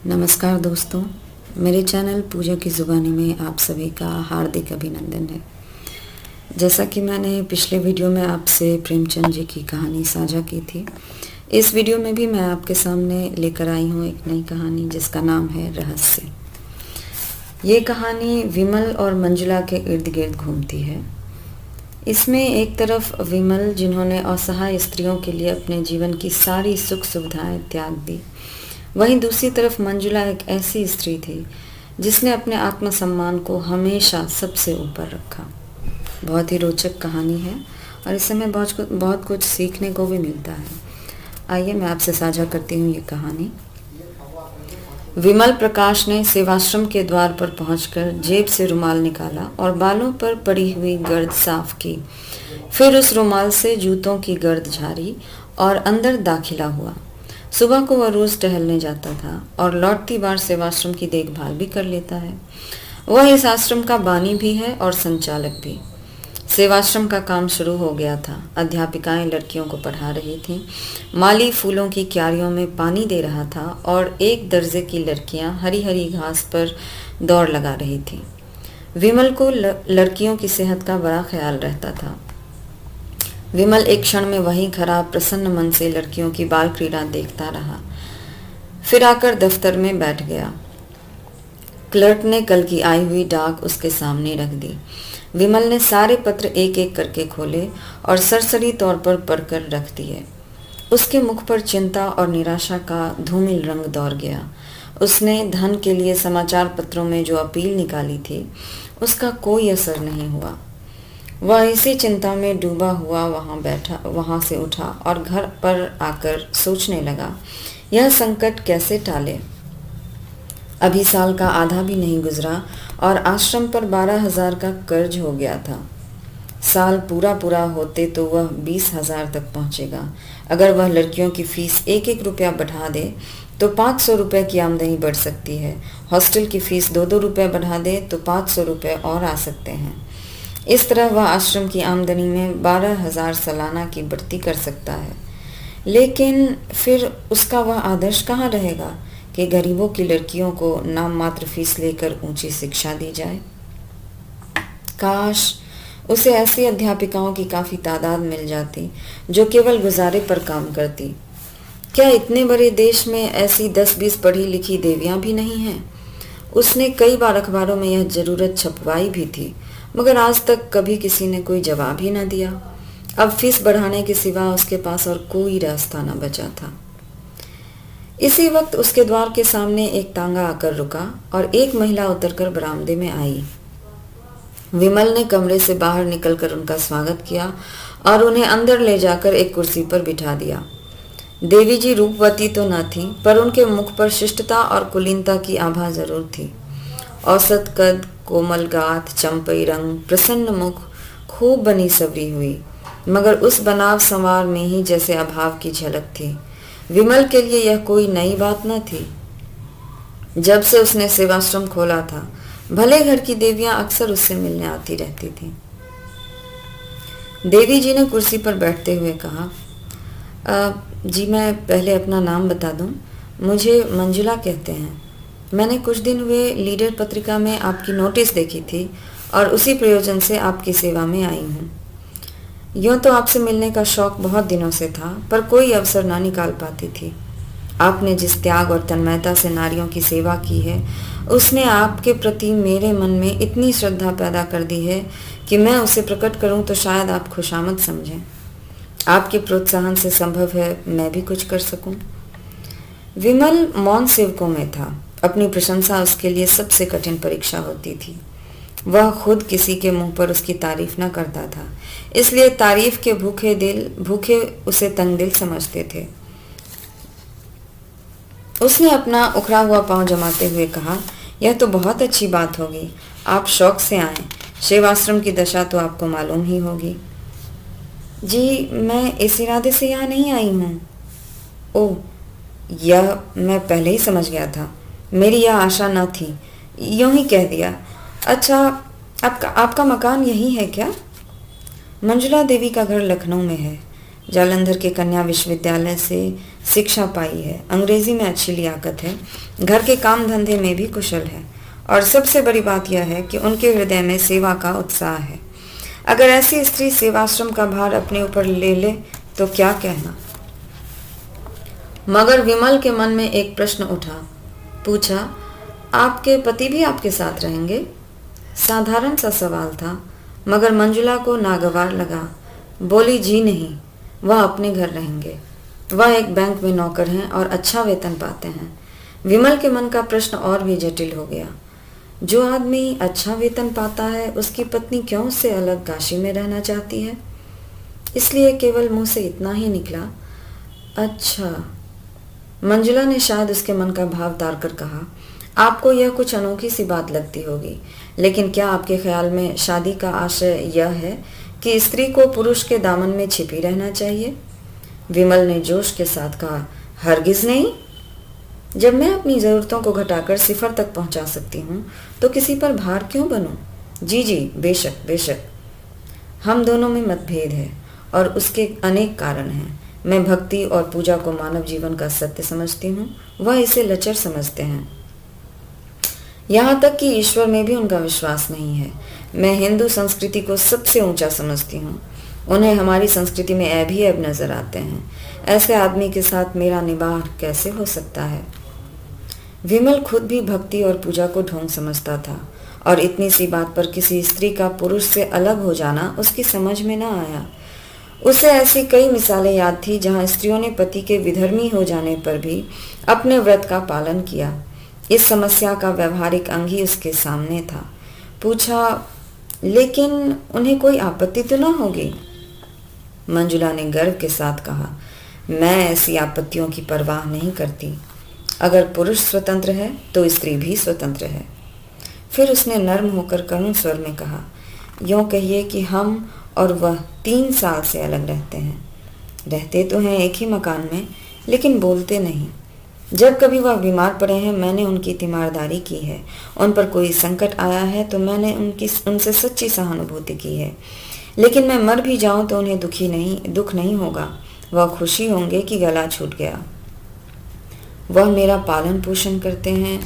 नमस्कार दोस्तों, मेरे चैनल पूजा की ज़ुबानी में आप सभी का हार्दिक अभिनंदन है। जैसा कि मैंने पिछले वीडियो में आपसे प्रेमचंद जी की कहानी साझा की थी, इस वीडियो में भी मैं आपके सामने लेकर आई हूँ एक नई कहानी जिसका नाम है रहस्य। ये कहानी विमल और मंजुला के इर्द गिर्द घूमती है। इसमें एक तरफ विमल, जिन्होंने असहाय स्त्रियों के लिए अपने जीवन की सारी सुख सुविधाएं त्याग दी, वहीं दूसरी तरफ मंजुला एक ऐसी स्त्री थी जिसने अपने आत्मसम्मान को हमेशा सबसे ऊपर रखा। बहुत ही रोचक कहानी है और इससे हमें बहुत कुछ सीखने को भी मिलता है। आइए मैं आपसे साझा करती हूँ ये कहानी। विमल प्रकाश ने सेवाश्रम के द्वार पर पहुंचकर जेब से रुमाल निकाला और बालों पर पड़ी हुई गर्द साफ की। फिर उस रुमाल से जूतों की गर्द झाड़ी और अंदर दाखिला हुआ। सुबह को वह रोज टहलने जाता था और लौटती बार सेवाश्रम की देखभाल भी कर लेता है। वह इस आश्रम का बानी भी है और संचालक भी। सेवाश्रम का काम शुरू हो गया था। अध्यापिकाएं लड़कियों को पढ़ा रही थीं, माली फूलों की क्यारियों में पानी दे रहा था और एक दर्जे की लड़कियां हरी हरी घास पर दौड़ लगा रही थीं। विमल को लड़कियों की सेहत का बड़ा ख्याल रहता था। विमल एक क्षण में वहीं खड़ा प्रसन्न मन से लड़कियों की बाल क्रीड़ा देखता रहा, फिर आकर दफ्तर में बैठ गया। क्लर्क ने कल की आई हुई डाक उसके सामने रख दी। विमल ने सारे पत्र एक एक करके खोले और सरसरी तौर पर पढ़कर रख दिए। उसके मुख पर चिंता और निराशा का धूमिल रंग दौड़ गया। उसने धन के लिए समाचार पत्रों में जो अपील निकाली थी, उसका कोई असर नहीं हुआ। वह इसी चिंता में डूबा हुआ वहां से उठा और घर पर आकर सोचने लगा, यह संकट कैसे टाले। अभी साल का आधा भी नहीं गुजरा और आश्रम पर 12,000 का कर्ज हो गया था। साल पूरा होते तो वह 20,000 तक पहुंचेगा। अगर वह लड़कियों की फीस 1-1 रुपया बढ़ा दे तो 500 रुपये की आमदनी बढ़ सकती है। हॉस्टल की फीस 2-2 रुपये बढ़ा दे तो 500 रुपये और आ सकते हैं। इस तरह वह आश्रम की आमदनी में 12,000 सालाना की बढ़ती कर सकता है। लेकिन फिर उसका वह आदर्श कहाँ रहेगा कि गरीबों की लड़कियों को नाम मात्र फीस लेकर ऊंची शिक्षा दी जाए। काश उसे ऐसी अध्यापिकाओं की काफ़ी तादाद मिल जाती जो केवल गुजारे पर काम करती। क्या इतने बड़े देश में ऐसी 10-20 पढ़ी लिखी देवियाँ भी नहीं हैं? उसने कई बार अखबारों में यह ज़रूरत छपवाई भी थी, मगर आज तक कभी किसी ने कोई जवाब ही न दिया। अब फीस बढ़ाने के सिवा उसके पास और कोई रास्ता न बचा था। इसी वक्त उसके द्वार के सामने एक तांगा आकर रुका और एक महिला उतरकर बरामदे में आई। विमल ने कमरे से बाहर निकलकर उनका स्वागत किया और उन्हें अंदर ले जाकर एक कुर्सी पर बिठा दिया। देवी जी रूपवती तो न थी, पर उनके मुख पर शिष्टता और कुलीनता की आभा जरूर थी। औसत कद, कोमल गाथ, चंपई रंग, प्रसन्न मुख, खूब बनी सवरी हुई, मगर उस बनाव संवार में ही जैसे अभाव की झलक थी। विमल के लिए यह कोई नई बात न थी। जब से उसने सेवाश्रम खोला था, भले घर की देवियां अक्सर उससे मिलने आती रहती थीं। देवी जी ने कुर्सी पर बैठते हुए कहा, जी मैं पहले अपना नाम बता दूं, मुझे मंजुला कहते हैं। मैंने कुछ दिन हुए लीडर पत्रिका में आपकी नोटिस देखी थी और उसी प्रयोजन से आपकी सेवा में आई हूँ। यूँ तो आपसे मिलने का शौक बहुत दिनों से था, पर कोई अवसर ना निकाल पाती थी। आपने जिस त्याग और तन्मयता से नारियों की सेवा की है, उसने आपके प्रति मेरे मन में इतनी श्रद्धा पैदा कर दी है कि मैं उसे प्रकट करूं तो शायद आप खुशामद समझें। आपके प्रोत्साहन से संभव है मैं भी कुछ कर सकूं। विमल मौन सेवकों में था। अपनी प्रशंसा उसके लिए सबसे कठिन परीक्षा होती थी। वह खुद किसी के मुंह पर उसकी तारीफ न करता था, इसलिए तारीफ के भूखे उसे तंगदिल समझते थे। उसने अपना उखड़ा हुआ पांव जमाते हुए कहा, यह तो बहुत अच्छी बात होगी। आप शौक से आए, सेवाश्रम की दशा तो आपको मालूम ही होगी। जी मैं इस इरादे से यहाँ नहीं आई हूँ। ओह, यह मैं पहले ही समझ गया था। मेरी यह आशा न थी, यूं ही कह दिया। अच्छा, आपका मकान यही है क्या? मंजुला देवी का घर लखनऊ में है। जालंधर के कन्या विश्वविद्यालय से शिक्षा पाई है, अंग्रेजी में अच्छी लियाकत है, घर के काम धंधे में भी कुशल है और सबसे बड़ी बात यह है कि उनके हृदय में सेवा का उत्साह है। अगर ऐसी स्त्री सेवाश्रम का भार अपने ऊपर ले ले तो क्या कहना। मगर विमल के मन में एक प्रश्न उठा। पूछा, आपके पति भी आपके साथ रहेंगे? साधारण सा सवाल था, मगर मंजुला को नागवार लगा। बोली, जी नहीं, वह अपने घर रहेंगे। वह एक बैंक में नौकर हैं और अच्छा वेतन पाते हैं। विमल के मन का प्रश्न और भी जटिल हो गया। जो आदमी अच्छा वेतन पाता है, उसकी पत्नी क्यों उससे अलग काशी में रहना चाहती है? इसलिए केवल मुंह से इतना ही निकला, अच्छा। मंजुला ने शायद उसके मन का भाव तार कर कहा, आपको यह कुछ अनोखी सी बात लगती होगी, लेकिन क्या आपके ख्याल में शादी का आशय यह है कि स्त्री को पुरुष के दामन में छिपी रहना चाहिए? विमल ने जोश के साथ कहा, हरगिज नहीं। जब मैं अपनी ज़रूरतों को घटाकर सिफर तक पहुंचा सकती हूँ तो किसी पर भार क्यों बनूं? जी जी, बेशक बेशक। हम दोनों में मतभेद है और उसके अनेक कारण हैं। मैं भक्ति और पूजा को मानव जीवन का सत्य समझती हूँ, वह इसे लचर समझते हैं। यहाँ तक कि ईश्वर में भी उनका विश्वास नहीं है। मैं हिंदू संस्कृति को सबसे ऊंचा समझती हूँ। उन्हें हमारी संस्कृति में ऐब ही ऐब नजर आते हैं। ऐसे आदमी के साथ मेरा निबाह कैसे हो सकता है? विमल खुद भी भक्ति और पूजा को ढोंग समझता था और इतनी सी बात पर किसी स्त्री का पुरुष से अलग हो जाना उसकी समझ में न आया। उसे ऐसी कई मिसालें याद थी जहाँ स्त्रियों ने पति के विधर्मी हो जाने पर भी अपने व्रत का पालन किया। इस समस्या का व्यवहारिक अंग ही उसके सामने था। पूछा, लेकिन उन्हें कोई आपत्ति तो न होगी? मंजुला ने गर्व के साथ कहा, मैं ऐसी आपत्तियों की परवाह नहीं करती। अगर पुरुष स्वतंत्र है तो स्त्री भी स्वतंत्र है। फिर उसने नर्म होकर करुण स्वर में कहा, यूँ कहिए कि हम और वह 3 साल से अलग रहते हैं। रहते तो हैं एक ही मकान में, लेकिन बोलते नहीं। जब कभी वह बीमार पड़े हैं, मैंने उनकी तीमारदारी की है। उन पर कोई संकट आया है तो मैंने उनसे सच्ची सहानुभूति की है। लेकिन मैं मर भी जाऊं तो उन्हें दुख नहीं होगा। वह खुशी होंगे कि गला छूट गया। वह मेरा पालन पोषण करते हैं,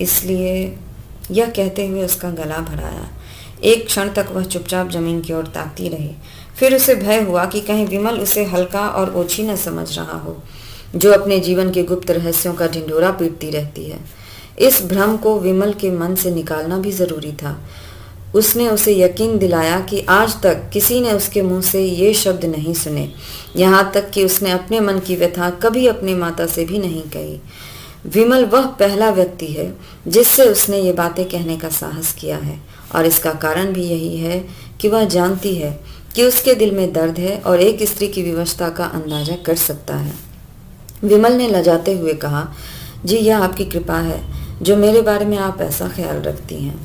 इसलिए। यह कहते हुए उसका गला भराया। एक क्षण तक वह चुपचाप जमीन की ओर ताकती रही। फिर उसे भय हुआ कि कहीं विमल उसे हल्का और ओछी न समझ रहा हो, जो अपने जीवन के गुप्त रहस्यों का ढिंढोरा पीटती रहती है। इस भ्रम को विमल के मन से निकालना भी जरूरी था। उसने उसे यकीन दिलाया कि आज तक किसी ने उसके मुंह से ये शब्द नहीं सुने। यहाँ तक कि उसने अपने मन की व्यथा कभी अपनी माता से भी नहीं कही। विमल वह पहला व्यक्ति है जिससे उसने ये बातें कहने का साहस किया है, और इसका कारण भी यही है कि वह जानती है कि उसके दिल में दर्द है और एक स्त्री की विवशता का अंदाजा कर सकता है। विमल ने लजाते हुए कहा, जी यह आपकी कृपा है जो मेरे बारे में आप ऐसा ख्याल रखती हैं।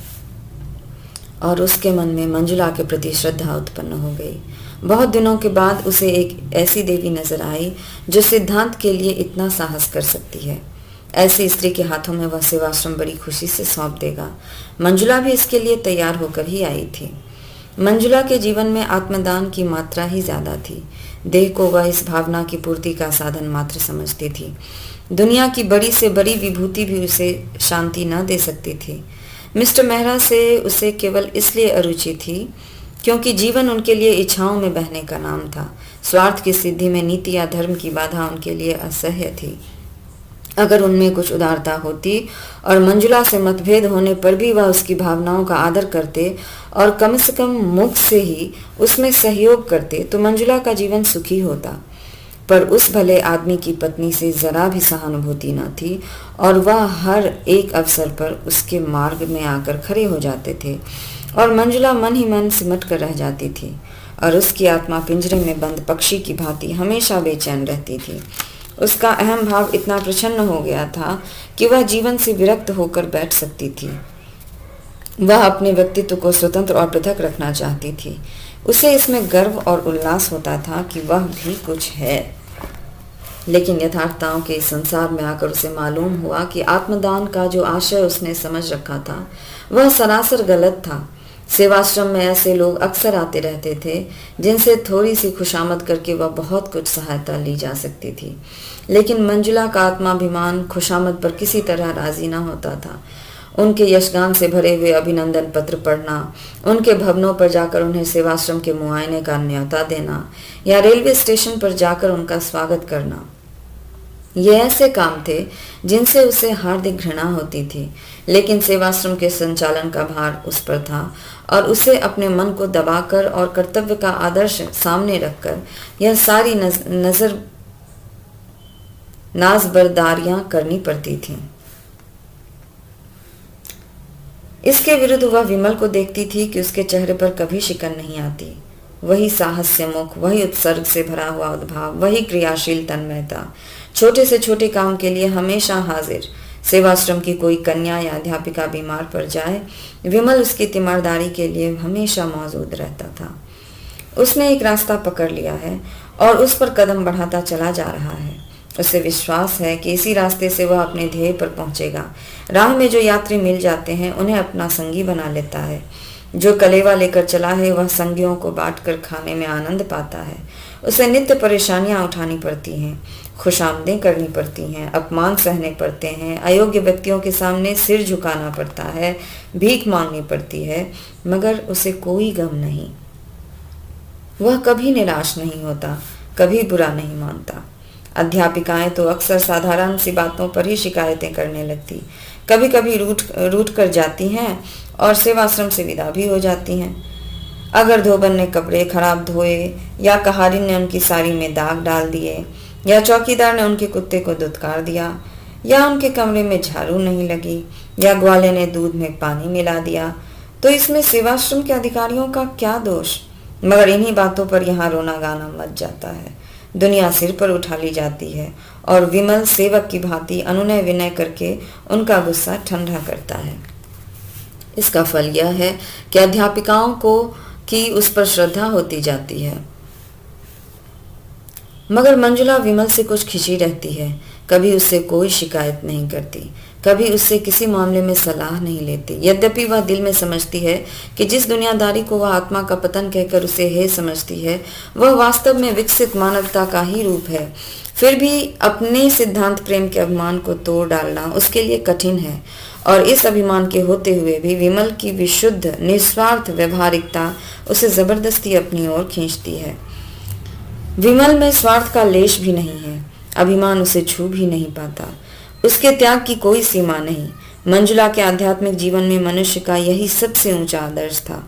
और उसके मन में मंजुला के प्रति श्रद्धा उत्पन्न हो गई। बहुत दिनों के बाद उसे एक ऐसी देवी नजर आई जो सिद्धांत के लिए इतना साहस कर सकती है। ऐसी स्त्री के हाथों में वह सेवाश्रम बड़ी खुशी से सौंप देगा। मंजुला भी इसके लिए तैयार होकर ही आई थी। मंजुला के जीवन में आत्मदान की मात्रा ही ज्यादा थी। देह को वह इस भावना की पूर्ति का साधन मात्र समझती थी। दुनिया की बड़ी से बड़ी विभूति भी उसे शांति न दे सकती थी। मिस्टर मेहरा से उसे केवल इसलिए अरुचि थी क्योंकि जीवन उनके लिए इच्छाओं में बहने का नाम था। स्वार्थ की सिद्धि में नीति या धर्म की बाधा उनके लिए असह्य थी। अगर उनमें कुछ उदारता होती और मंजुला से मतभेद होने पर भी वह उसकी भावनाओं का आदर करते और कम से कम मुख से ही उसमें सहयोग करते तो मंजुला का जीवन सुखी होता। पर उस भले आदमी की पत्नी से जरा भी सहानुभूति न थी और वह हर एक अवसर पर उसके मार्ग में आकर खड़े हो जाते थे और मंजुला मन ही मन सिमट कर रह जाती थी और उसकी आत्मा पिंजरे में बंद पक्षी की भांति हमेशा बेचैन रहती थी। उसका अहम भाव इतना प्रसन्न हो गया था कि वह जीवन से विरक्त होकर बैठ सकती थी। वह अपने व्यक्तित्व को स्वतंत्र और पृथक रखना चाहती थी। उसे इसमें गर्व और उल्लास होता था कि वह भी कुछ है। लेकिन यथार्थताओं के इस संसार में आकर उसे मालूम हुआ कि आत्मदान का जो आशय उसने समझ रखा था वह सरासर गलत था। सेवाश्रम में ऐसे लोग अक्सर आते रहते थे जिनसे थोड़ी सी खुशामद करके वह बहुत कुछ सहायता ली जा सकती थी, लेकिन मंजुला का आत्माभिमान खुशामद पर किसी तरह राजी न होता था। उनके यशगान से भरे हुए अभिनंदन पत्र पढ़ना, उनके भवनों पर जाकर उन्हें सेवाश्रम के मुआयने का न्योता देना या रेलवे स्टेशन पर जाकर उनका स्वागत करना, ये ऐसे काम थे जिनसे उसे हार्दिक घृणा होती थी, लेकिन सेवाश्रम के संचालन का भार उस पर था और उसे अपने मन को दबाकर और कर्तव्य का आदर्श सामने रखकर यह सारी नाजबरदारियां करनी पड़ती थीं। इसके विरुद्ध वह विमल को देखती थी कि उसके चेहरे पर कभी शिकन नहीं आती। वही साहस्य मुख, वही उत्सर्ग से भरा हुआ उद्भाव, वही क्रियाशील तन्मयता, छोटे से छोटे काम के लिए हमेशा हाजिर। सेवाश्रम की कोई कन्या या अध्यापिका बीमार पड़ जाए, विमल उसकी तीमारदारी के लिए हमेशा मौजूद रहता था। उसने एक रास्ता पकड़ लिया है और उस पर कदम बढ़ाता चला जा रहा है। उसे विश्वास है कि इसी रास्ते से वह अपने ध्येय पर पहुंचेगा। राह में जो यात्री मिल जाते हैं उन्हें अपना संगी बना लेता है। जो कलेवा लेकर चला है वह संगियों को बांटकर खाने में आनंद पाता है। उसे नित्य परेशानियां उठानी पड़ती हैं, खुशामदें करनी पड़ती हैं, अपमान सहने पड़ते हैं, अयोग्य व्यक्तियों के सामने सिर झुकाना पड़ता है, भीख मांगनी पड़ती है, मगर उसे कोई गम नहीं। वह कभी निराश नहीं होता, कभी बुरा नहीं मानता। अध्यापिकाएं तो अक्सर साधारण सी बातों पर ही शिकायतें करने लगती, कभी कभी रूठ कर जाती हैं और सेवाश्रम से विदा भी हो जाती हैं। अगर धोबन ने कपड़े खराब धोए या कहारिन ने उनकी साड़ी में दाग डाल दिए या चौकीदार ने उनके कुत्ते को दुत्कार दिया या उनके कमरे में झाड़ू नहीं लगी या ग्वाले ने दूध में पानी मिला दिया, तो इसमें सेवाश्रम के अधिकारियों का क्या दोष। मगर इन्हीं बातों पर यहाँ रोना गाना मच जाता है। दुनिया सिर पर उठा ली जाती है और विमल सेवक की भांति अनुनय विनय करके उनका गुस्सा ठंडा करता है। इसका फल यह है कि अध्यापिकाओं को की उस पर श्रद्धा होती जाती है। मगर मंजुला विमल से कुछ खिंची रहती है, कभी उससे कोई शिकायत नहीं करती, कभी उससे किसी मामले में सलाह नहीं लेती। यद्यपि वह दिल में समझती है कि जिस दुनियादारी को वह आत्मा का पतन कहकर उसे हे समझती है वह वास्तव में विकसित मानवता का ही रूप है, फिर भी अपने सिद्धांत प्रेम के अभिमान को तोड़ डालना उसके लिए कठिन है। और इस अभिमान के होते हुए भी विमल की विशुद्ध निस्वार्थ व्यवहारिकता उसे जबरदस्ती अपनी ओर खींचती है। विमल में स्वार्थ का लेश भी नहीं है, अभिमान उसे छू भी नहीं पाता, उसके त्याग की कोई सीमा नहीं। मंजुला के आध्यात्मिक जीवन में मनुष्य का यही सबसे ऊंचा आदर्श था,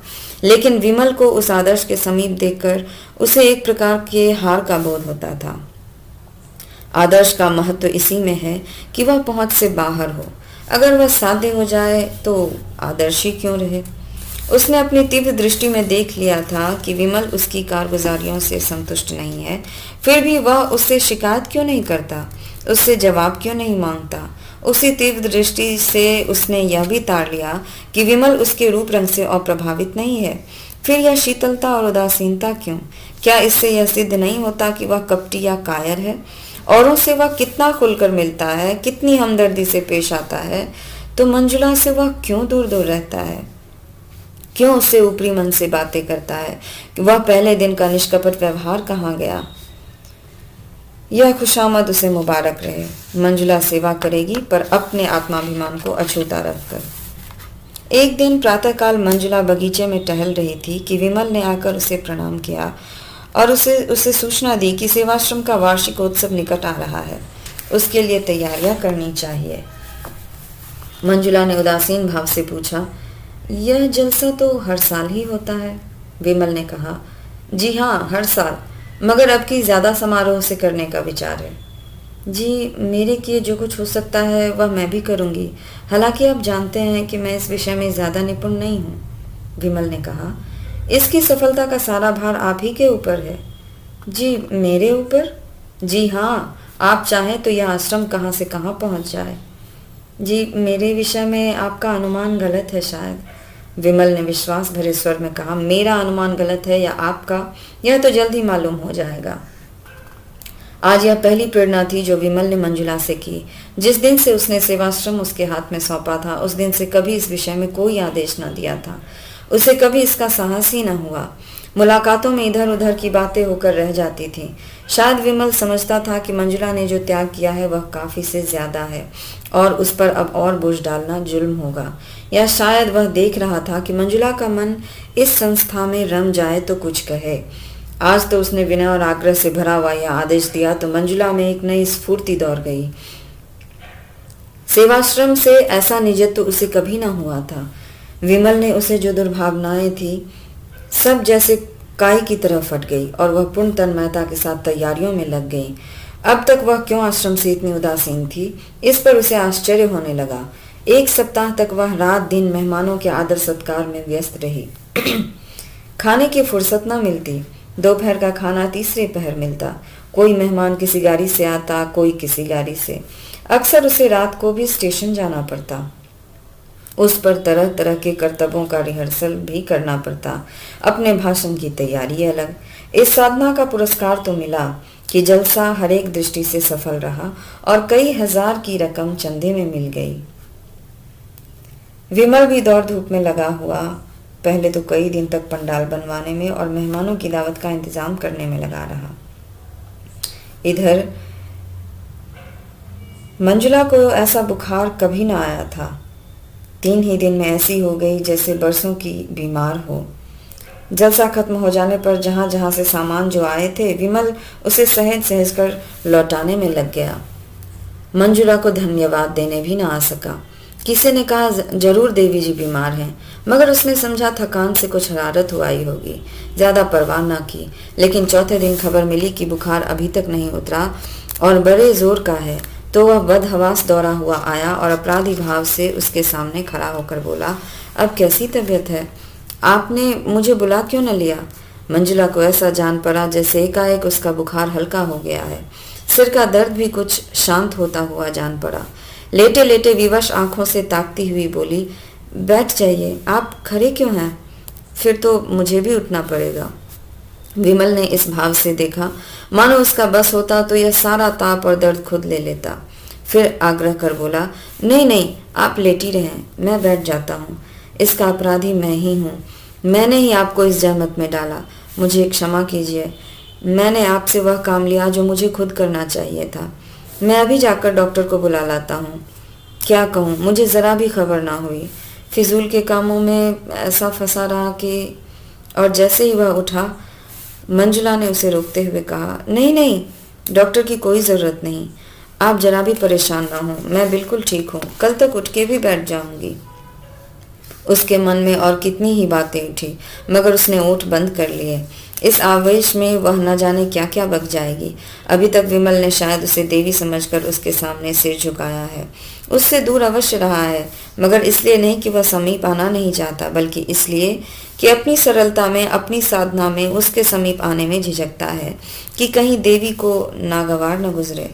लेकिन विमल को उस आदर्श के समीप देखकर उसे एक प्रकार के हार का बोध होता था। आदर्श का महत्व इसी में है कि वह पहुंच से बाहर हो। अगर वह साध्य हो जाए तो आदर्श ही क्यों रहे। उसने अपनी तीव्र दृष्टि में देख लिया था कि विमल उसकी कारगुजारियों से संतुष्ट नहीं है, फिर भी वह उससे शिकायत क्यों नहीं करता, उससे जवाब क्यों नहीं मांगता। उसी तीव्र दृष्टि से उसने यह भी ताड़ लिया कि विमल उसके रूप रंग से अप्रभावित नहीं है। फिर यह शीतलता और उदासीनता क्यों? क्या इससे यह सिद्ध नहीं होता कि वह कपटी या कायर है? औरों से वह कितना खुलकर मिलता है, कितनी हमदर्दी से पेश आता है, तो मंजुला से वह क्यों दूर दूर रहता है? क्यों उससे ऊपरी मन से बातें करता है? कि वह पहले दिन का निष्कपट व्यवहार कहाँ गया? यह खुशामद उसे मुबारक रहे। मंजुला सेवा करेगी, पर अपने आत्माभिमान को अछूता रखकर। एक दिन प्रातःकाल मंजुला बगीचे में टहल रही थी कि विमल ने आकर उसे प्रणाम किया और उसे सूचना दी कि सेवाश्रम का वार्षिक उत्सव निकट आ रहा है, उसके लिए तैयारियां करनी चाहिए। मंजुला ने उदासीन भाव से पूछा, यह जलसा तो हर साल ही होता है? विमल ने कहा, जी हाँ, हर साल, मगर अब की ज़्यादा समारोह से करने का विचार है। जी, मेरे किए जो कुछ हो सकता है वह मैं भी करूँगी, हालांकि आप जानते हैं कि मैं इस विषय में ज़्यादा निपुण नहीं हूँ। विमल ने कहा, इसकी सफलता का सारा भार आप ही के ऊपर है। जी, मेरे ऊपर? जी हाँ, आप चाहें तो यह आश्रम कहाँ से कहाँ पहुँच जाए। जी, मेरे विषय में आपका अनुमान गलत है शायद। विमल ने विश्वास भरे स्वर में कहा, मेरा अनुमान गलत है या आपका, यह तो जल्द ही मालूम हो जाएगा। आज यह पहली प्रेरणा थी जो विमल ने मंजुला से की। जिस दिन से उसने सेवाश्रम उसके हाथ में सौंपा था, उस दिन से कभी इस विषय में कोई आदेश न दिया था। उसे कभी इसका साहस ही न हुआ। मुलाकातों में इधर उधर की बातें होकर रह जाती थीं। शायद विमल समझता था कि मंजुला ने जो त्याग किया है वह काफ़ी से ज़्यादा है और उस पर अब और बोझ डालना जुल्म होगा। या शायद वह देख रहा था कि मंजुला का मन इस संस्था में रम जाए तो कुछ कहे। आज तो उसने विनय और आग्रह से भरा हुआ यह आदेश दिया तो मंजुला में एक नई स्फूर्ति दौड़ गई। सेवाश्रम से ऐसा निजत्व उसे कभी न हुआ था। विमल ने उसे जो दुर्भावनाएं थी सब जैसे काई की तरह फट गई और वह पूर्ण तन्मयता के साथ तैयारियों में लग गई। अब तक वह क्यों आश्रम से इतनी उदासीन थी, इस पर उसे आश्चर्य होने लगा। एक सप्ताह तक वह रात दिन मेहमानों के आदर सत्कार में व्यस्त रही। खाने की फुर्सत न मिलती। दोपहर का खाना तीसरे पहर मिलता। कोई मेहमान किसी गाड़ी से आता, कोई किसी गाड़ी से। अक्सर उसे रात को भी स्टेशन जाना पड़ता। उस पर तरह तरह के कर्तव्यों का रिहर्सल भी करना पड़ता। अपने भाषण की तैयारी अलग। इस साधना का पुरस्कार तो मिला कि जलसा हर एक दृष्टि से सफल रहा और कई हजार की रकम चंदे में मिल गई। विमल भी दौड़ धूप में लगा हुआ पहले तो कई दिन तक पंडाल बनवाने में और मेहमानों की दावत का इंतजाम करने में लगा रहा। इधर मंजुला को ऐसा बुखार कभी ना आया था। 3 ही दिन में ऐसी हो गई जैसे बरसों की बीमार हो। जलसा खत्म हो जाने पर जहां जहां से सामान जो आए थे विमल उसे सहज सहज कर लौटाने में लग गया। मंजुला को धन्यवाद देने भी ना आ सका। किसी ने कहा जरूर देवी जी बीमार हैं, मगर उसने समझा थकान से कुछ हरारत हुआ ही होगी, ज्यादा परवाह ना की। लेकिन चौथे दिन खबर मिली कि बुखार अभी तक नहीं उतरा और बड़े जोर का है, तो वह बदहवास दौड़ा हुआ आया और अपराधी भाव से उसके सामने खड़ा होकर बोला, अब कैसी तबीयत है? आपने मुझे बुला क्यों न लिया? मंजुला को ऐसा जान पड़ा जैसे एकाएक उसका बुखार हल्का हो गया है। सिर का दर्द भी कुछ शांत होता हुआ जान पड़ा। लेटे लेटे विवश आंखों से ताकती हुई बोली, बैठ जाइए, आप खड़े क्यों हैं? फिर तो मुझे भी उठना पड़ेगा। विमल ने इस भाव से देखा मानो उसका बस होता तो यह सारा ताप और दर्द खुद ले लेता। फिर आग्रह कर बोला, नहीं नहीं, आप लेटी रहें, मैं बैठ जाता हूँ। इसका अपराधी मैं ही हूँ। मैंने ही आपको इस जहमत में डाला, मुझे क्षमा कीजिए। मैंने आपसे वह काम लिया जो मुझे खुद करना चाहिए था। मैं अभी जाकर डॉक्टर को बुला लाता हूँ। क्या कहूँ, मुझे ज़रा भी खबर ना हुई। फिजूल के कामों में ऐसा फंसा रहा कि। और जैसे ही वह उठा मंजुला ने उसे रोकते हुए कहा, नहीं नहीं, डॉक्टर की कोई ज़रूरत नहीं। आप जरा भी परेशान ना हो, मैं बिल्कुल ठीक हूँ, कल तक उठ के भी बैठ जाऊंगी। उसके मन में और कितनी ही बातें उठी, मगर उसने ओठ बंद कर लिए। इस आवेश में वह न जाने क्या क्या बक जाएगी। अभी तक विमल ने शायद उसे देवी समझकर उसके सामने सिर झुकाया है, उससे दूर अवश्य रहा है, मगर इसलिए नहीं कि वह समीप आना नहीं चाहता, बल्कि इसलिए कि अपनी सरलता में, अपनी साधना में उसके समीप आने में झिझकता है कि कहीं देवी को नागवार न गुजरे।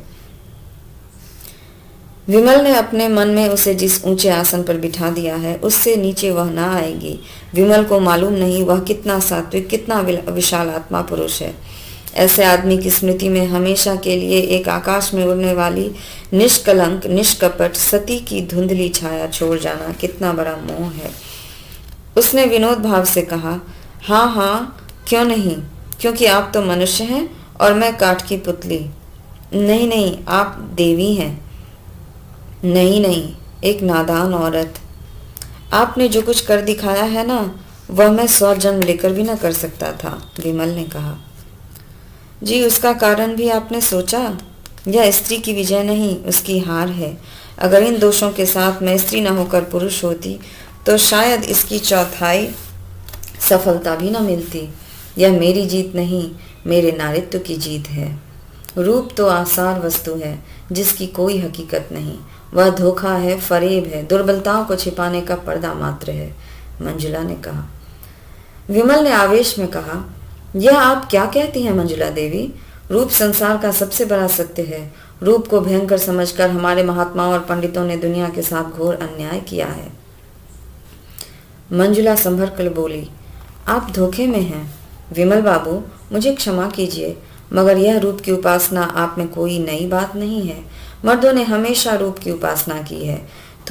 विमल ने अपने मन में उसे जिस ऊंचे आसन पर बिठा दिया है उससे नीचे वह ना आएगी। विमल को मालूम नहीं वह कितना सात्विक, कितना विशाल आत्मा पुरुष है। ऐसे आदमी की स्मृति में हमेशा के लिए एक आकाश में उड़ने वाली निष्कलंक, निष्कपट सती की धुंधली छाया छोड़ जाना कितना बड़ा मोह है। उसने विनोद भाव से कहा, हाँ हाँ, क्यों नहीं, क्योंकि आप तो मनुष्य हैं और मैं काठ की पुतली। नहीं नहीं, आप देवी हैं। नहीं नहीं, एक नादान औरत। आपने जो कुछ कर दिखाया है ना, वह मैं 100 जन्म लेकर भी ना कर सकता था, विमल ने कहा। जी, उसका कारण भी आपने सोचा? यह स्त्री की विजय नहीं, उसकी हार है। अगर इन दोषों के साथ मैं स्त्री न होकर पुरुष होती तो शायद इसकी चौथाई सफलता भी न मिलती। यह मेरी जीत नहीं, मेरे नारित्व की जीत है। रूप तो आसार वस्तु है जिसकी कोई हकीकत नहीं। वह धोखा है, फरेब है, दुर्बलताओं को छिपाने का पर्दा मात्र है, मंजुला ने कहा। विमल ने आवेश में कहा, यह आप क्या कहती हैं मंजुला देवी? रूप संसार का सबसे बड़ा सत्य है। रूप को भयंकर समझकर हमारे महात्माओं और पंडितों ने दुनिया के साथ घोर अन्याय किया है। मंजुला संभर कर बोली, आप धोखे में हैं। विमल बाबू, मुझे क्षमा कीजिए, मगर यह रूप की उपासना आप में कोई नई बात नहीं है। मर्दों ने हमेशा रूप की उपासना की है।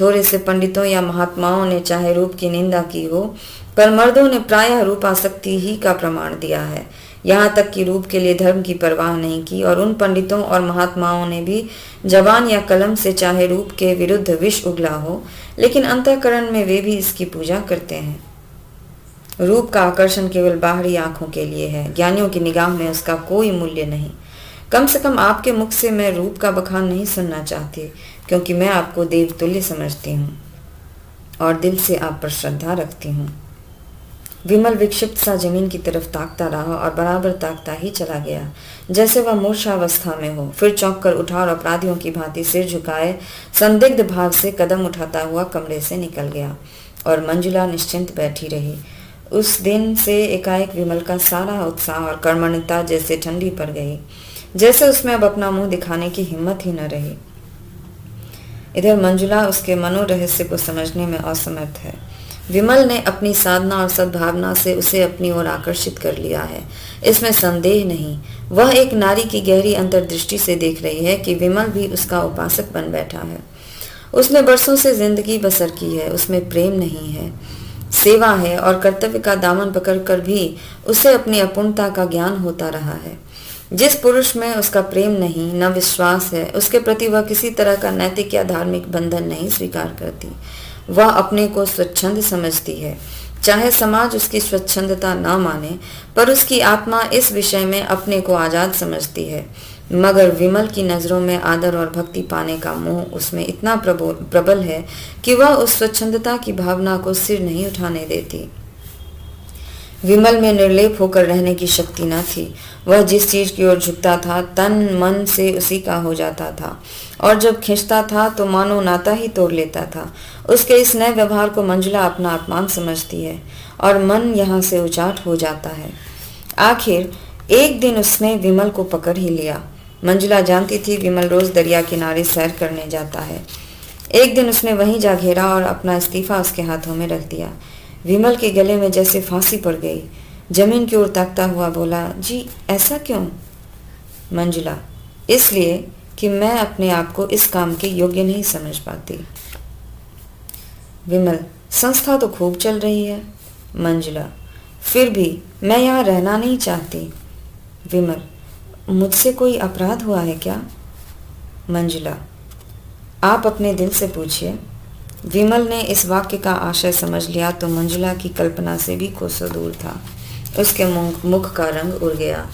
थोड़े से पंडितों या महात्माओं ने चाहे रूप की निंदा की हो, पर मर्दों ने प्रायः रूपासक्ति ही का प्रमाण दिया है। यहाँ तक कि रूप के लिए धर्म की परवाह नहीं की, और उन पंडितों और महात्माओं ने भी जबान या कलम से चाहे रूप के विरुद्ध विष उगला हो, लेकिन अंतःकरण में वे भी इसकी पूजा करते हैं। रूप का आकर्षण केवल बाहरी आंखों के लिए है, ज्ञानियों की निगाह में उसका कोई मूल्य नहीं। कम से कम आपके मुख से मैं रूप का बखान नहीं सुनना चाहती, क्योंकि मैं आपको देवतुल्य समझती हूँ और दिल से आप पर श्रद्धा रखती हूँ। विमल विक्षिप्त सा जमीन की तरफ ताकता रहा और बराबर ताकता ही चला गया, जैसे वह मूर्छावस्था में हो। फिर चौंक कर उठा और अपराधियों की भांति सिर झुकाए संदिग्ध भाव से कदम उठाता हुआ कमरे से निकल गया, और मंजुला निश्चिंत बैठी रही। उस दिन से एकाएक विमल का सारा उत्साह और कर्मण्यता जैसे ठंडी पड़ गई, जैसे उसमें अब अपना मुंह दिखाने की हिम्मत ही न रही। इधर मंजुला उसके मनोरहस्य को समझने में असमर्थ है। विमल ने अपनी साधना और सद्भावना से उसे अपनी ओर आकर्षित कर लिया है, इसमें संदेह नहीं। वह एक नारी की गहरी अंतर्दृष्टि से देख रही है कि विमल भी उसका उपासक बन बैठा है। उसने बरसों से जिंदगी बसर की है, उसमें प्रेम नहीं है, सेवा है, और कर्तव्य का दामन पकड़कर भी उसे अपनी अपूर्णता का ज्ञान होता रहा है। जिस पुरुष में उसका प्रेम नहीं, न विश्वास है, उसके प्रति वह किसी तरह का नैतिक या धार्मिक बंधन नहीं स्वीकार करती। वह अपने को स्वच्छंद समझती है, चाहे समाज उसकी स्वच्छंदता न माने, पर उसकी आत्मा इस विषय में अपने को आजाद समझती है। मगर विमल की नज़रों में आदर और भक्ति पाने का मोह उसमें इतना प्रबल है कि वह उस स्वच्छंदता की भावना को सिर नहीं उठाने देती। विमल में निर्लेप होकर रहने की शक्ति न थी। वह जिस चीज की ओर झुकता था तन मन से उसी का हो जाता था, और जब खींचता था तो मानो नाता ही तोड़ लेता था। उसके इस नए व्यवहार को मंजुला अपना अपमान समझती है, और मन यहाँ से उचाट हो जाता है। आखिर एक दिन उसने विमल को पकड़ ही लिया। मंजुला जानती थी विमल रोज दरिया किनारे सैर करने जाता है। एक दिन उसने वहीं जा घेरा और अपना इस्तीफा उसके हाथों में रख दिया। विमल के गले में जैसे फांसी पड़ गई। जमीन की ओर ताकता हुआ बोला, जी ऐसा क्यों? मंजुला, इसलिए कि मैं अपने आप को इस काम के योग्य नहीं समझ पाती। विमल, संस्था तो खूब चल रही है। मंजुला, फिर भी मैं यहाँ रहना नहीं चाहती। विमल, मुझसे कोई अपराध हुआ है क्या? मंजुला, आप अपने दिल से पूछिए। विमल ने इस वाक्य का आशय समझ लिया तो मंजुला की कल्पना से भी कोसों दूर था। उसके मुख का रंग उड़ गया।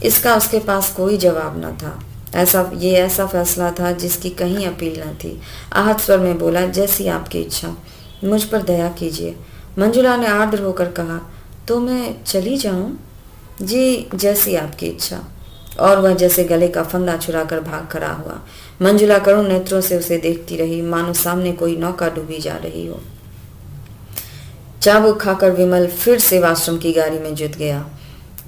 इसका उसके पास कोई जवाब न था। ऐसा फैसला था जिसकी कहीं अपील न थी। आहत स्वर में बोला, जैसी आपकी इच्छा, मुझ पर दया कीजिए। मंजुला ने आर्द्र होकर कहा, तो मैं चली जाऊं? जी, जैसी आपकी इच्छा। और वह जैसे गले का फंदा छुड़ाकर भाग खड़ा हुआ। मंजुला करुण नेत्रों से उसे देखती रही, मानो सामने कोई नौका डूबी जा रही हो। चाबुक खाकर विमल फिर सेवाश्रम की गाड़ी में जुट गया।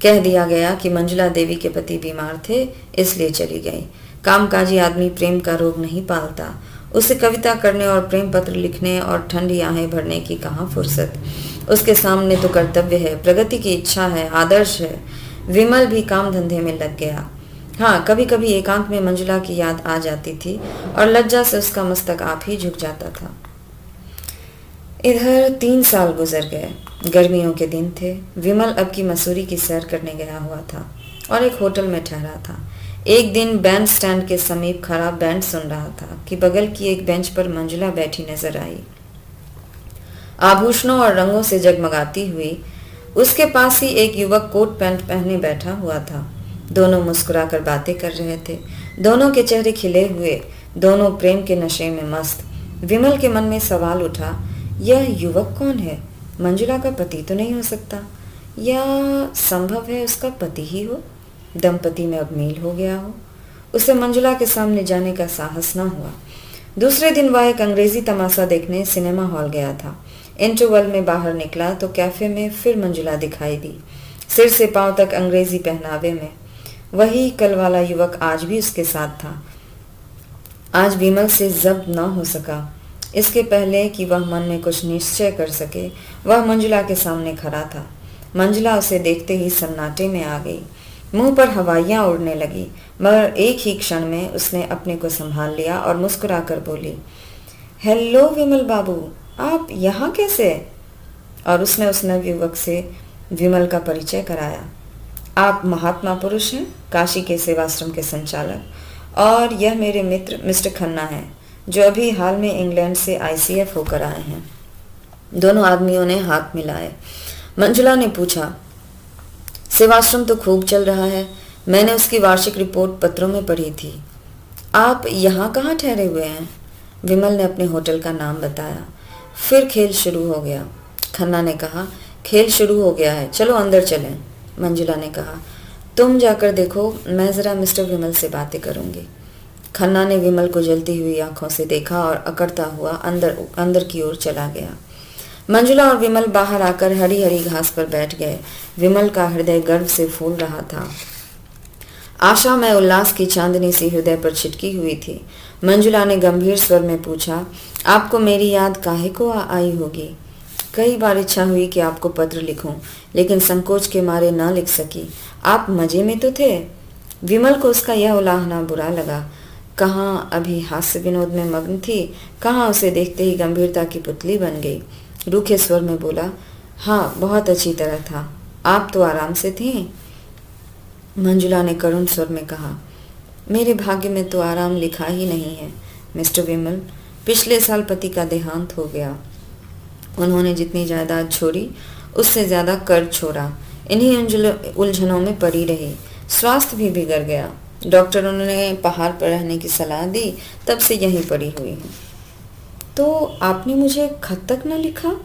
कह दिया गया कि मंजुला देवी के पति बीमार थे, इसलिए चली गई। कामकाजी आदमी प्रेम का रोग नहीं पालता। उसे कविता करने और प्रेम पत्र लिखने और ठंडी आहें भरने की कहाँ फुर्सत। उसके सामने तो कर्तव्य है, प्रगति की इच्छा है, आदर्श है। विमल भी काम धंधे में लग गया। हाँ, कभी कभी एकांत में मंजुला की याद आ जाती थी और लज्जा से उसका मस्तक आप ही झुक जाता था। इधर 3 साल गुजर गए। गर्मियों के दिन थे। विमल अब की मसूरी की सैर करने गया हुआ था और एक होटल में ठहरा था। एक दिन बैंड स्टैंड के समीप खड़ा बैंड सुन रहा था कि बगल की एक बेंच पर मंजुला बैठी नजर आई, आभूषणों और रंगों से जगमगाती हुई। उसके पास ही एक युवक कोट पैंट पहने बैठा हुआ था। दोनों मुस्कुराकर बातें कर रहे थे। दोनों के चेहरे खिले हुए, दोनों प्रेम के नशे में मस्त। विमल के मन में सवाल उठा, यह युवक कौन है? मंजुला का पति तो नहीं हो सकता, या संभव है उसका पति ही हो? दंपति में अब मेल हो गया हो। उसे मंजुला के सामने जाने का साहस न हुआ। दूसरे दिन वह एक अंग्रेजी तमाशा देखने सिनेमा हॉल गया था। इंटरवल में बाहर निकला तो कैफे में फिर मंजुला दिखाई दी, सिर से पांव तक अंग्रेजी पहनावे में। वही कल वाला युवक आज भी उसके साथ था। आज विमल से जब्त न हो सका। इसके पहले कि वह मन में कुछ निश्चय कर सके, वह मंजुला के सामने खड़ा था। मंजुला उसे देखते ही सन्नाटे में आ गई। मुंह पर हवाइयां उड़ने लगी, मगर एक ही क्षण में उसने अपने को संभाल लिया और मुस्कुराकर बोली, हेलो विमल बाबू, आप यहाँ कैसे? और उसने उस नवयुवक से विमल का परिचय कराया। आप महात्मा पुरुष हैं, काशी के सेवाश्रम के संचालक, और यह मेरे मित्र मिस्टर खन्ना हैं, जो अभी हाल में इंग्लैंड से ICF होकर आए हैं। दोनों आदमियों ने हाथ मिलाए। मंजुला ने पूछा, सेवाश्रम तो खूब चल रहा है, मैंने उसकी वार्षिक रिपोर्ट पत्रों में पढ़ी थी। आप यहाँ कहाँ ठहरे हुए हैं? विमल ने अपने होटल का नाम बताया। फिर खेल शुरू हो गया। खन्ना ने कहा, खेल शुरू हो गया है, चलो अंदर चलें। मंजुला ने कहा, तुम जाकर देखो, मैं ज़रा मिस्टर विमल से बातें करूँगी। खन्ना ने विमल को जलती हुई आंखों से देखा और अकड़ता हुआ अंदर की ओर चला गया। मंजुला और विमल बाहर आकर हरी हरी घास पर बैठ गए। विमल का हृदय गर्व से फूल रहा था। आशा में उल्लास की चांदनी सी हृदय पर छिटकी हुई थी। मंजुला ने गंभीर स्वर में पूछा, आपको मेरी याद काहे को आई होगी? कई बार इच्छा हुई कि आपको पत्र लिखूं, लेकिन संकोच के मारे ना लिख सकी। आप मजे में तो थे। विमल को उसका यह उलाहना बुरा लगा। कहाँ अभी हास्य विनोद में मग्न थी, कहाँ उसे देखते ही गंभीरता की पुतली बन गई। रूखे स्वर में बोला, हाँ, बहुत अच्छी तरह था। आप तो आराम से थी। मंजुला ने करुण स्वर में कहा, मेरे भाग्य में तो आराम लिखा ही नहीं है मिस्टर विमल। पिछले साल पति का देहांत हो गया। उन्होंने जितनी जायदाद छोड़ी, उससे ज़्यादा कर्ज छोड़ा। इन्हीं उलझनों में पड़ी रही। स्वास्थ्य भी बिगड़ गया। डॉक्टरों ने पहाड़ पर रहने की सलाह दी, तब से यहीं पड़ी हुई हूँ। तो आपने मुझे खत तक न लिखा?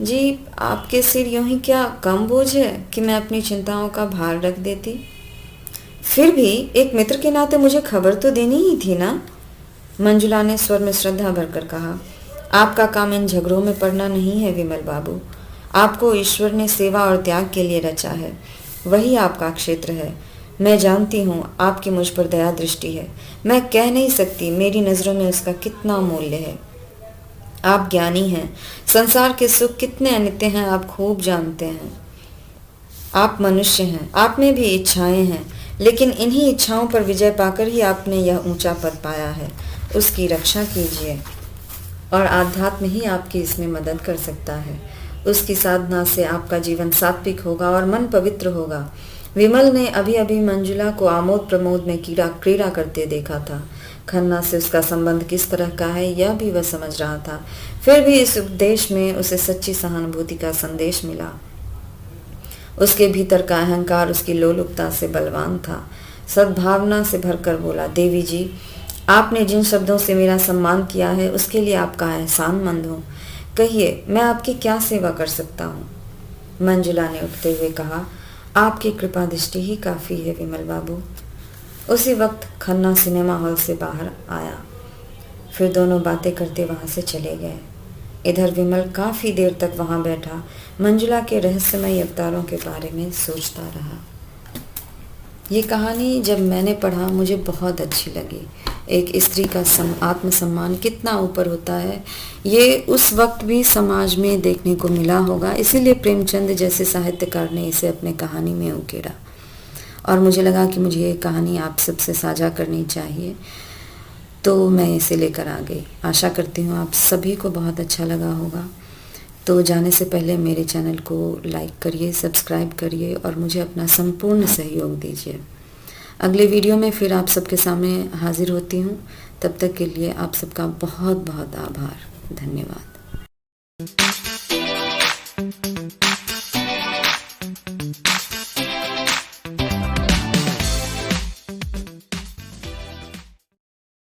जी, आपके सिर यूं ही क्या कम बोझ है कि मैं अपनी चिंताओं का भार रख देती? फिर भी एक मित्र के नाते मुझे खबर तो देनी ही थी ना। मंजुला ने स्वर में श्रद्धा भरकर कहा, आपका काम इन झगड़ों में पड़ना नहीं है विमल बाबू। आपको ईश्वर ने सेवा और त्याग के लिए रचा है, वही आपका क्षेत्र है। मैं जानती हूँ आपकी मुझ पर दया दृष्टि है। मैं कह नहीं सकती मेरी नज़रों में उसका कितना मूल्य है। आप ज्ञानी हैं, संसार के सुख कितने अनित्य हैं आप खूब जानते हैं। आप मनुष्य हैं, आप में भी इच्छाएं हैं, लेकिन इन्हीं इच्छाओं पर विजय पाकर ही आपने यह ऊंचा पद पाया है। उसकी रक्षा कीजिए, और आध्यात्म ही आपकी इसमें मदद कर सकता है। उसकी साधना से आपका जीवन सात्विक होगा और मन पवित्र होगा। विमल ने अभी अभी मंजुला को आमोद प्रमोद में क्रीड़ा करते देखा था। खन्ना से उसका संबंध किस तरह का है यह भी वह समझ रहा था। फिर भी इस उपदेश में उसे सच्ची सहानुभूति का संदेश मिला। उसके भीतर का अहंकार उसकी लोलुपता से बलवान था। सद्भावना से भरकर बोला, देवी जी, आपने जिन शब्दों से मेरा सम्मान किया है उसके लिए आपका एहसानमंद हूँ। कहिए, मैं आपकी क्या सेवा कर सकता हूँ? मंजुला ने उठते हुए कहा, आपकी कृपा दृष्टि ही काफ़ी है विमल बाबू। उसी वक्त खन्ना सिनेमा हॉल से बाहर आया। फिर दोनों बातें करते वहाँ से चले गए। इधर विमल काफ़ी देर तक वहाँ बैठा मंजुला के रहस्यमय अवतारों के बारे में सोचता रहा। ये कहानी जब मैंने पढ़ा मुझे बहुत अच्छी लगी। एक स्त्री का आत्मसम्मान कितना ऊपर होता है, ये उस वक्त भी समाज में देखने को मिला होगा। इसीलिए प्रेमचंद जैसे साहित्यकार ने इसे अपने कहानी में उकेरा, और मुझे लगा कि मुझे ये कहानी आप सबसे साझा करनी चाहिए, तो मैं इसे लेकर आ गई। आशा करती हूँ आप सभी को बहुत अच्छा लगा होगा। तो जाने से पहले मेरे चैनल को लाइक करिए, सब्सक्राइब करिए और मुझे अपना संपूर्ण सहयोग दीजिए। अगले वीडियो में फिर आप सबके सामने हाजिर होती हूँ। तब तक के लिए आप सबका बहुत बहुत आभार। धन्यवाद।